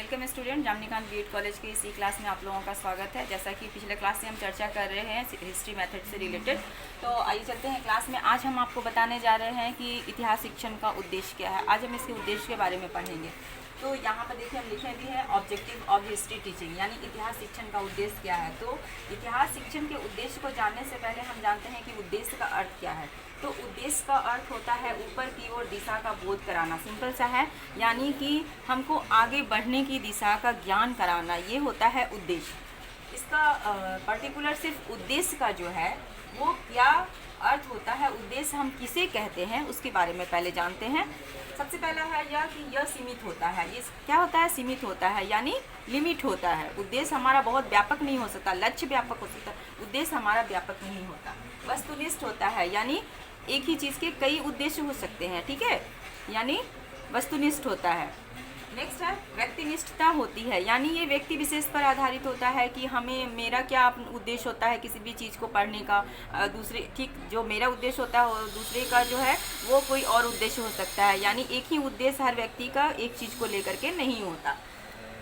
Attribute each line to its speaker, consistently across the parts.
Speaker 1: Welcome student, जामनीकांत BEd college के इसी class में आप लोगों का स्वागत है। जैसा कि पिछले क्लास से हम चर्चा कर रहे हैं हिस्ट्री मेथड से रिलेटेड, तो आइए चलते हैं क्लास में। आज हम आपको बताने जा रहे हैं कि इतिहास शिक्षण का उद्देश्य क्या है। आज हम इसके उद्देश्य के बारे में पढ़ेंगे। तो यहाँ पर देखिए हम लिखे भी हैं ऑब्जेक्टिव ऑफ हिस्ट्री टीचिंग, यानी इतिहास शिक्षण का उद्देश्य क्या है। तो इतिहास शिक्षण के उद्देश्य को जानने से पहले हम जानते हैं कि उद्देश्य का अर्थ क्या है। तो उद्देश्य का अर्थ होता है ऊपर की ओर दिशा का बोध कराना, सिंपल सा है, यानी कि हमको आगे बढ़ने की दिशा का ज्ञान कराना, ये होता है उद्देश्य। इसका पर्टिकुलर सिर्फ उद्देश्य का जो है वो क्या अर्थ होता है, उद्देश्य हम किसे कहते हैं उसके बारे में पहले जानते हैं। सबसे पहला है यह कि यह सीमित होता है। ये क्या होता है? सीमित होता है, यानी लिमिट होता है। उद्देश्य हमारा बहुत व्यापक नहीं हो सकता, लक्ष्य व्यापक हो सकता है, उद्देश्य हमारा व्यापक नहीं होता। वस्तुनिष्ठ होता है, यानी एक ही चीज़ के कई उद्देश्य हो सकते हैं, ठीक है, यानी वस्तुनिष्ठ होता है। नेक्स्ट है व्यक्तिनिष्ठता होती है, यानी ये व्यक्ति विशेष पर आधारित होता है कि मेरा क्या उद्देश्य होता है किसी भी चीज़ को पढ़ने का, दूसरे ठीक जो मेरा उद्देश्य होता है और दूसरे का जो है वो कोई और उद्देश्य हो सकता है, यानी एक ही उद्देश्य हर व्यक्ति का एक चीज़ को लेकर के नहीं होता।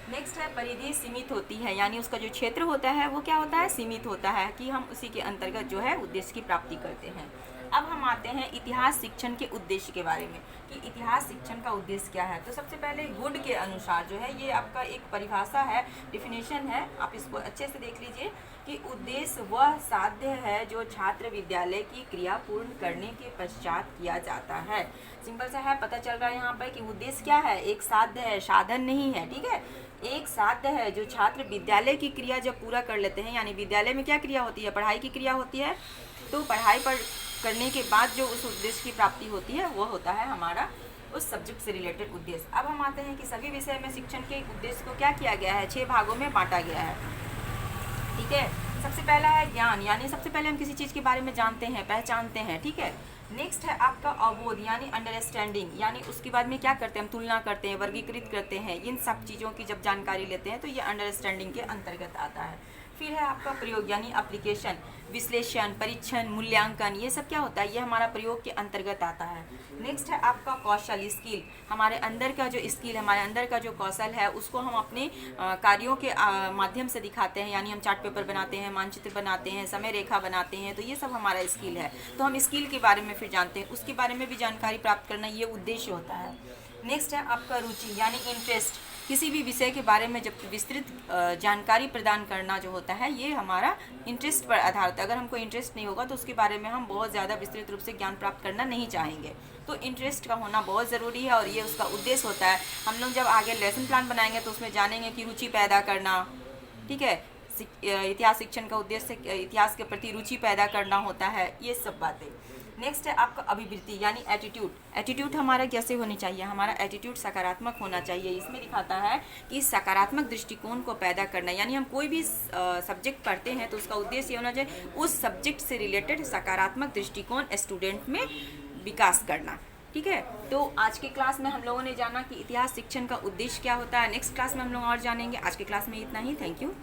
Speaker 1: नेक्स्ट है परिधि सीमित होती है, यानी उसका जो क्षेत्र होता है वो क्या होता है? सीमित होता है, कि हम उसी के अंतर्गत जो है उद्देश्य की प्राप्ति करते हैं। अब हम आते हैं इतिहास शिक्षण के उद्देश्य के बारे में कि इतिहास शिक्षण का उद्देश्य क्या है। तो सबसे पहले गुड के अनुसार जो है ये आपका एक परिभाषा है, डिफिनेशन है, आप इसको अच्छे से देख लीजिए कि उद्देश्य वह साध्य है जो छात्र विद्यालय की क्रिया पूर्ण करने के पश्चात किया जाता है। सिंपल सा है, पता चल रहा है यहाँ पर कि उद्देश्य क्या है? एक साध्य है, साधन नहीं है, ठीक है, एक साध्य है जो छात्र विद्यालय की क्रिया जब पूरा कर लेते हैं, यानी विद्यालय में क्या क्रिया होती है? पढ़ाई की क्रिया होती है। तो पढ़ाई पर करने के बाद जो उस उद्देश्य की प्राप्ति होती है वो होता है हमारा उस सब्जेक्ट से रिलेटेड उद्देश्य। अब हम आते हैं कि सभी विषय में शिक्षण के उद्देश्य को क्या किया गया है? 6 भागों में बांटा गया है, ठीक है। सबसे पहला है ज्ञान, यानी सबसे पहले हम किसी चीज़ के बारे में जानते हैं, पहचानते हैं, ठीक है। नेक्स्ट है आपका अवबोध, यानी अंडरस्टैंडिंग, यानी उसके बाद में क्या करते हैं? हम तुलना करते हैं, वर्गीकृत करते हैं, इन सब चीज़ों की जब जानकारी लेते हैं तो ये अंडरस्टैंडिंग के अंतर्गत आता है। फिर है आपका प्रयोग, यानी एप्लीकेशन, विश्लेषण, परीक्षण, मूल्यांकन, ये सब क्या होता है? ये हमारा प्रयोग के अंतर्गत आता है। नेक्स्ट है आपका कौशल, स्किल, हमारे अंदर का जो स्किल, हमारे अंदर का जो कौशल है उसको हम अपने कार्यों के माध्यम से दिखाते हैं, यानी हम चार्ट पेपर बनाते हैं, मानचित्र बनाते हैं, समय रेखा बनाते हैं, तो ये सब हमारा स्किल है। तो हम स्किल के बारे में फिर जानते हैं, उसके बारे में भी जानकारी प्राप्त करना ये उद्देश्य होता है। नेक्स्ट है आपका रुचि, यानी इंटरेस्ट, किसी भी विषय के बारे में जब विस्तृत जानकारी प्रदान करना जो होता है ये हमारा इंटरेस्ट पर आधारित है। अगर हमको इंटरेस्ट नहीं होगा तो उसके बारे में हम बहुत ज़्यादा विस्तृत रूप से ज्ञान प्राप्त करना नहीं चाहेंगे। तो इंटरेस्ट का होना बहुत ज़रूरी है और ये उसका उद्देश्य होता है। हम लोग जब आगे लेसन प्लान बनाएंगे तो उसमें जानेंगे कि रुचि पैदा करना, ठीक है, इतिहास शिक्षण का उद्देश्य इतिहास के प्रति रुचि पैदा करना होता है, ये सब बातें। नेक्स्ट है आपका अभिवृत्ति, यानी एटीट्यूड। एटीट्यूड हमारा कैसे होनी चाहिए? हमारा एटीट्यूड सकारात्मक होना चाहिए। इसमें दिखाता है कि सकारात्मक दृष्टिकोण को पैदा करना, यानी हम कोई भी सब्जेक्ट पढ़ते हैं तो उसका उद्देश्य ये होना चाहिए उस सब्जेक्ट से रिलेटेड सकारात्मक दृष्टिकोण स्टूडेंट में विकास करना, ठीक है। तो आज की क्लास में हम लोगों ने जाना कि इतिहास शिक्षण का उद्देश्य क्या होता है। नेक्स्ट क्लास में हम लोग और जानेंगे। आज की क्लास में इतना ही। Thank you.